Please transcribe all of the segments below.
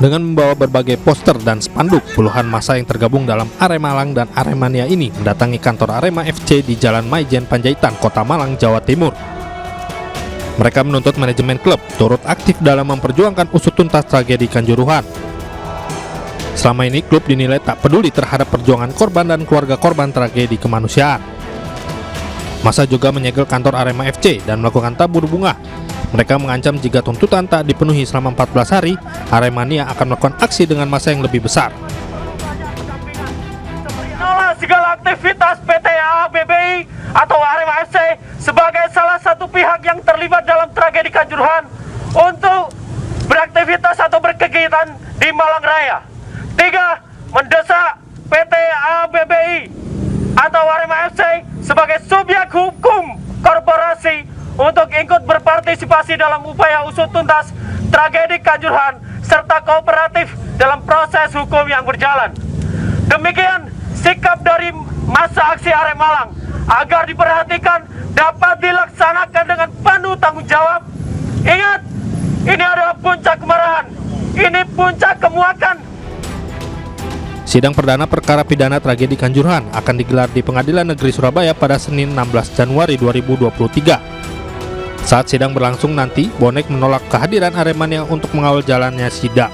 Dengan membawa berbagai poster dan spanduk, puluhan massa yang tergabung dalam Arema Malang dan Aremania ini mendatangi kantor Arema FC di Jalan Maijen Panjaitan, Kota Malang, Jawa Timur. Mereka menuntut manajemen klub turut aktif dalam memperjuangkan usut tuntas tragedi Kanjuruhan. Selama ini klub dinilai tak peduli terhadap perjuangan korban dan keluarga korban tragedi kemanusiaan. Massa juga menyegel kantor Arema FC dan melakukan tabur bunga. Mereka mengancam jika tuntutan tak dipenuhi selama 14 hari, Aremania akan melakukan aksi dengan massa yang lebih besar. Menolak segala aktivitas PT ABBI atau Arema FC sebagai salah satu pihak yang terlibat dalam tragedi Kanjuruhan untuk beraktivitas atau berkegiatan di Malang Raya. 3. Mendesak PT ABBI atau Arema FC sebagai subjek hukum korporasi untuk ikut berpartisipasi dalam upaya usut tuntas tragedi Kanjuruhan serta kooperatif dalam proses hukum yang berjalan. Demikian sikap dari massa aksi Arema Malang agar diperhatikan dapat dilaksanakan dengan penuh tanggung jawab. Ingat, ini adalah puncak kemarahan, ini puncak kemuakan. Sidang perdana perkara pidana tragedi Kanjuruhan akan digelar di Pengadilan Negeri Surabaya pada Senin 16 Januari 2023. Saat sidang berlangsung nanti, bonek menolak kehadiran Aremania untuk mengawal jalannya sidang.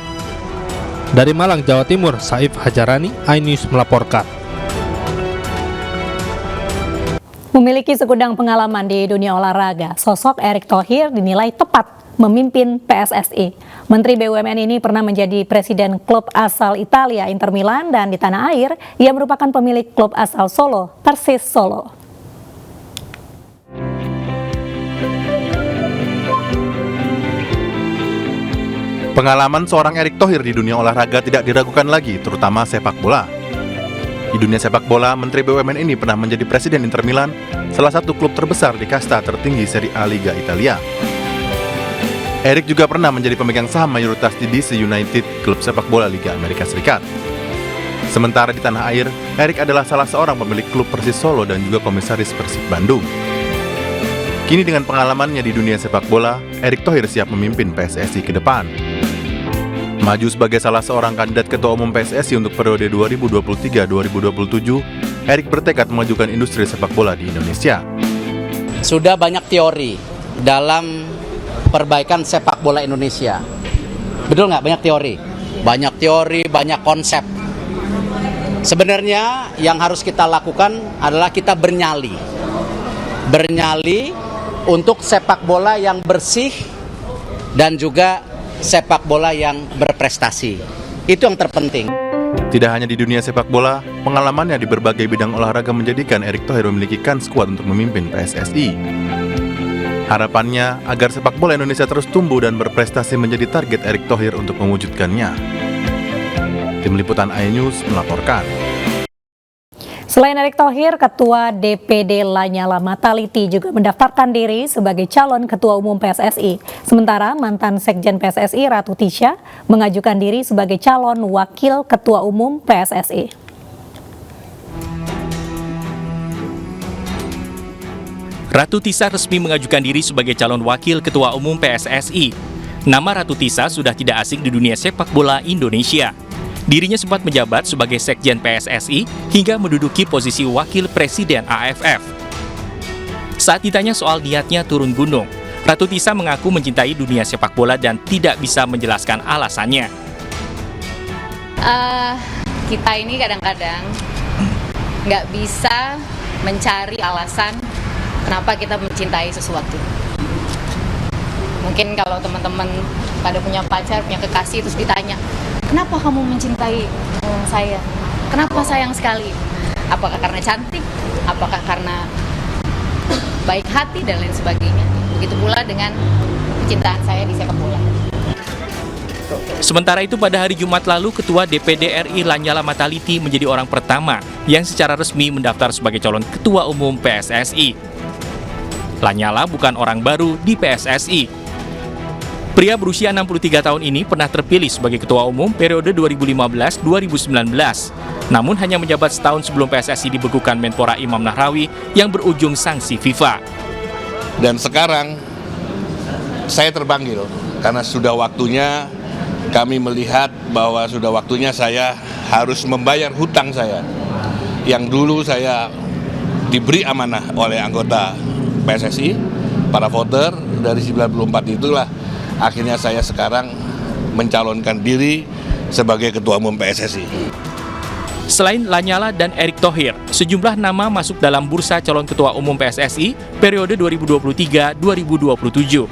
Dari Malang, Jawa Timur, Saif Hajarani, iNews melaporkan. Memiliki segudang pengalaman di dunia olahraga, sosok Erick Thohir dinilai tepat memimpin PSSI. Menteri BUMN ini pernah menjadi presiden klub asal Italia Inter Milan dan di tanah air, ia merupakan pemilik klub asal Solo, Persis Solo. Pengalaman seorang Erick Thohir di dunia olahraga tidak diragukan lagi, terutama sepak bola. Di dunia sepak bola, Menteri BUMN ini pernah menjadi presiden Inter Milan, salah satu klub terbesar di kasta tertinggi Serie A Liga Italia. Erick juga pernah menjadi pemegang saham mayoritas di DC United, klub sepak bola Liga Amerika Serikat. Sementara di tanah air, Erick adalah salah seorang pemilik klub Persis Solo dan juga komisaris Persib Bandung. Kini dengan pengalamannya di dunia sepak bola, Erick Thohir siap memimpin PSSI ke depan. Maju sebagai salah seorang kandidat ketua umum PSSI untuk periode 2023-2027, Erick bertekad memajukan industri sepak bola di Indonesia. Sudah banyak teori dalam perbaikan sepak bola Indonesia. Betul nggak? Banyak teori. Banyak teori, banyak konsep. Sebenarnya yang harus kita lakukan adalah kita bernyali. Bernyali untuk sepak bola yang bersih dan juga sepak bola yang berprestasi. Itu yang terpenting. Tidak hanya di dunia sepak bola, pengalamannya di berbagai bidang olahraga menjadikan Erick Thohir memiliki kans kuat untuk memimpin PSSI. Harapannya agar sepak bola Indonesia terus tumbuh dan berprestasi menjadi target Erick Thohir untuk mewujudkannya. Tim Liputan iNews melaporkan. Selain Erick Thohir, Ketua DPD Lanyala Mataliti juga mendaftarkan diri sebagai calon Ketua Umum PSSI. Sementara mantan Sekjen PSSI Ratu Tisha mengajukan diri sebagai calon Wakil Ketua Umum PSSI. Ratu Tisha resmi mengajukan diri sebagai calon Wakil Ketua Umum PSSI. Nama Ratu Tisha sudah tidak asing di dunia sepak bola Indonesia. Dirinya sempat menjabat sebagai Sekjen PSSI hingga menduduki posisi Wakil Presiden AFF. Saat ditanya soal niatnya turun gunung, Ratu Tisha mengaku mencintai dunia sepak bola dan tidak bisa menjelaskan alasannya. Kita ini kadang-kadang nggak bisa mencari alasan kenapa kita mencintai sesuatu. Mungkin kalau teman-teman pada punya pacar, punya kekasih, terus ditanya, kenapa kamu mencintai saya? Kenapa sayang sekali? Apakah karena cantik? Apakah karena baik hati dan lain sebagainya? Begitu pula dengan kecintaan saya di sepak bola. Sementara itu pada hari Jumat lalu, Ketua DPD RI Lanyala Mataliti menjadi orang pertama yang secara resmi mendaftar sebagai calon Ketua Umum PSSI. Lanyala bukan orang baru di PSSI. Pria berusia 63 tahun ini pernah terpilih sebagai Ketua Umum periode 2015-2019. Namun hanya menjabat setahun sebelum PSSI dibekukan Menpora Imam Nahrawi yang berujung sanksi FIFA. Dan sekarang saya terpanggil karena sudah waktunya kami melihat bahwa sudah waktunya saya harus membayar hutang saya yang dulu saya diberi amanah oleh anggota PSSI, para voter dari 94 itulah akhirnya saya sekarang mencalonkan diri sebagai Ketua Umum PSSI. Selain Lanyala dan Erick Thohir, sejumlah nama masuk dalam bursa calon Ketua Umum PSSI periode 2023-2027.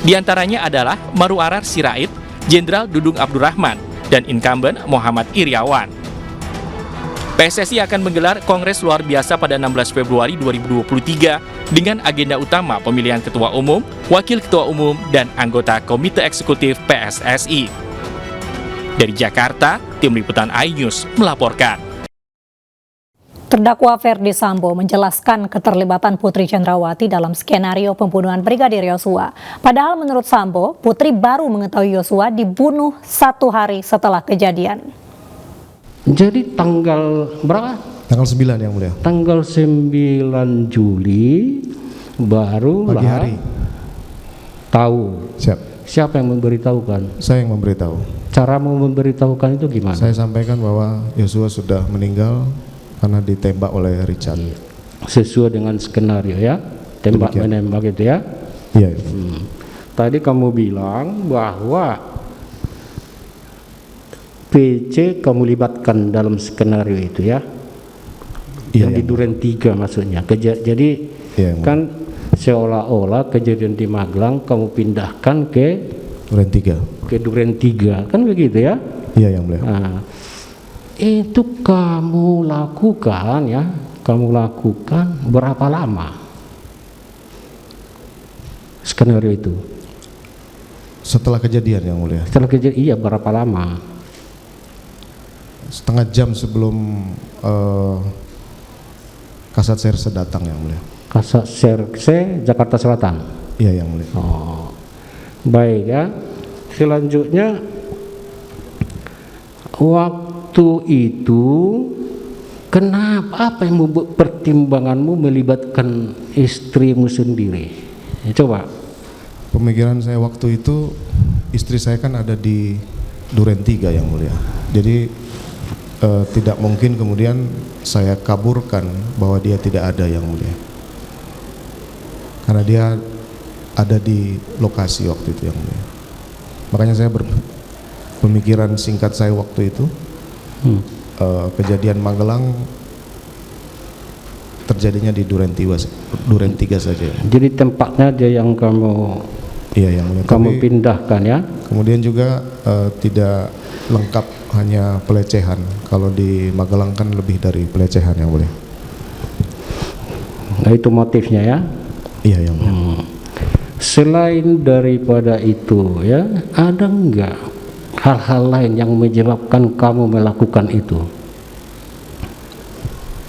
Di antaranya adalah Maru Arar Sirait, Jenderal Dudung Abdurrahman, dan incumbent Muhammad Iriawan. PSSI akan menggelar Kongres Luar Biasa pada 16 Februari 2023 dengan agenda utama pemilihan Ketua Umum, Wakil Ketua Umum, dan anggota Komite Eksekutif PSSI. Dari Jakarta, Tim Liputan iNews melaporkan. Terdakwa Ferdi Sambo menjelaskan keterlibatan Putri Chandrawati dalam skenario pembunuhan Brigadir Yosua. Padahal menurut Sambo, Putri baru mengetahui Yosua dibunuh 1 hari setelah kejadian. Jadi tanggal berapa? Tanggal 9 yang mulia. Tanggal 9 Juli baru pagi hari tahu. Siapa yang memberitahukan? Saya yang memberitahu. Cara memberitahukan itu gimana? Saya sampaikan bahwa Yosua sudah meninggal karena ditembak oleh Richard. Sesuai dengan skenario ya, tembak menembak itu ya. Iya. Tadi kamu bilang bahwa PC kamu libatkan dalam skenario itu ya. Iya, yang di Duren 3 maksudnya. Jadi iya, kan seolah-olah kejadian di Magelang kamu pindahkan ke Duren 3. Ke Duren 3 kan begitu ya? Iya yang mulia. Nah, itu kamu lakukan ya, kamu lakukan berapa lama skenario itu? Setelah kejadian yang mulia. Setelah kejadian iya berapa lama? Setengah jam sebelum Kasat Serse datang yang mulia. Kasat Serse Jakarta Selatan. Iya yang mulia. Oh, baik ya. Selanjutnya waktu itu kenapa, apa yang membuat pertimbanganmu melibatkan istrimu sendiri? Ya, coba. Pemikiran saya waktu itu, istri saya kan ada di Duren 3 yang mulia. Jadi tidak mungkin kemudian saya kaburkan bahwa dia tidak ada yang mulia. Karena dia ada di lokasi waktu itu yang mulia. Makanya saya pemikiran singkat saya waktu itu, kejadian Magelang terjadinya di Duren 3 saja. Jadi tempatnya dia yang kamu, iya yang mulia. Kamu pindahkan ya. Kemudian juga tidak lengkap hanya pelecehan. Kalau di Magelang kan lebih dari pelecehan yang mulia. Nah itu motifnya ya. Iya yang mulia. Selain daripada itu ya, ada enggak hal-hal lain yang menyebabkan kamu melakukan itu?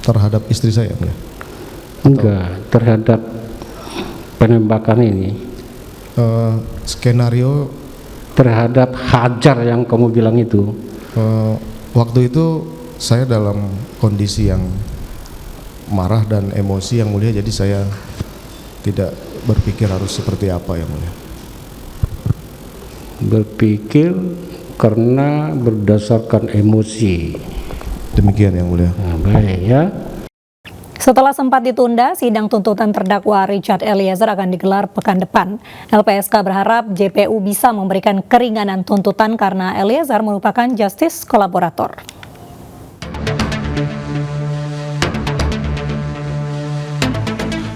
Terhadap istri saya ya? Enggak, terhadap penembakan ini. Skenario terhadap Hajar yang kamu bilang itu. Waktu itu saya dalam kondisi yang marah dan emosi yang mulia, jadi saya tidak berpikir harus seperti apa yang mulia. Berpikir karena berdasarkan emosi. Demikian yang mulia. Nah, baik ya. Setelah sempat ditunda, sidang tuntutan terdakwa Richard Eliezer akan digelar pekan depan. LPSK berharap JPU bisa memberikan keringanan tuntutan karena Eliezer merupakan justice kolaborator.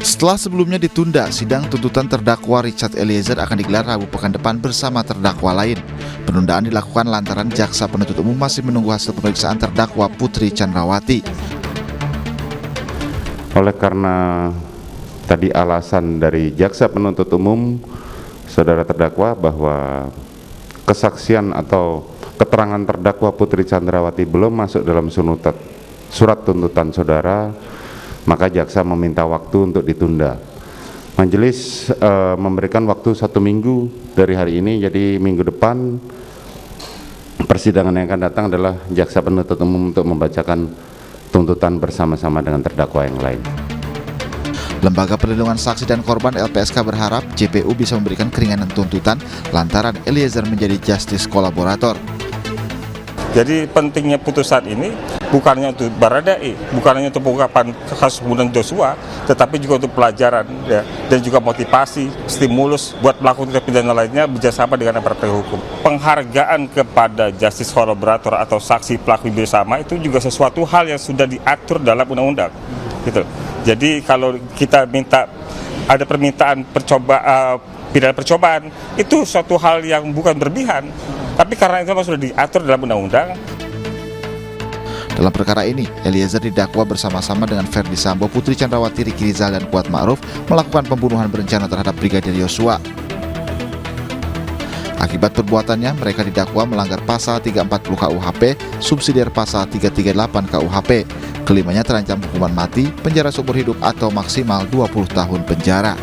Setelah sebelumnya ditunda, sidang tuntutan terdakwa Richard Eliezer akan digelar Rabu pekan depan bersama terdakwa lain. Penundaan dilakukan lantaran jaksa penuntut umum masih menunggu hasil pemeriksaan terdakwa Putri Chandrawati. Oleh karena tadi alasan dari jaksa penuntut umum, saudara terdakwa, bahwa kesaksian atau keterangan terdakwa Putri Chandrawati belum masuk dalam surat tuntutan saudara, maka jaksa meminta waktu untuk ditunda. Majelis memberikan waktu 1 minggu dari hari ini, jadi minggu depan persidangan yang akan datang adalah jaksa penuntut umum untuk membacakan tuntutan bersama-sama dengan terdakwa yang lain. Lembaga Perlindungan Saksi dan Korban LPSK berharap JPU bisa memberikan keringanan tuntutan lantaran Eliezer menjadi justice kolaborator. Jadi pentingnya putusan ini bukannya untuk Baradae, bukannya untuk pengungkapan kasus pembunuhan Joshua, tetapi juga untuk pelajaran ya, dan juga motivasi, stimulus buat pelaku tindak pidana lainnya bekerjasama dengan aparat hukum. Penghargaan kepada justice kolaborator atau saksi pelaku bersama itu juga sesuatu hal yang sudah diatur dalam undang-undang. Gitu. Jadi kalau kita minta ada permintaan pidana percobaan, itu suatu hal yang bukan berlebihan. Tapi karena itu sudah diatur dalam undang-undang. Dalam perkara ini, Eliezer didakwa bersama-sama dengan Ferdi Sambo, Putri Chandrawati, Riki Rizal, dan Kuat Ma'ruf melakukan pembunuhan berencana terhadap Brigadir Yosua. Akibat perbuatannya, mereka didakwa melanggar pasal 340 KUHP, subsidiar pasal 338 KUHP. Kelimanya terancam hukuman mati, penjara seumur hidup atau maksimal 20 tahun penjara.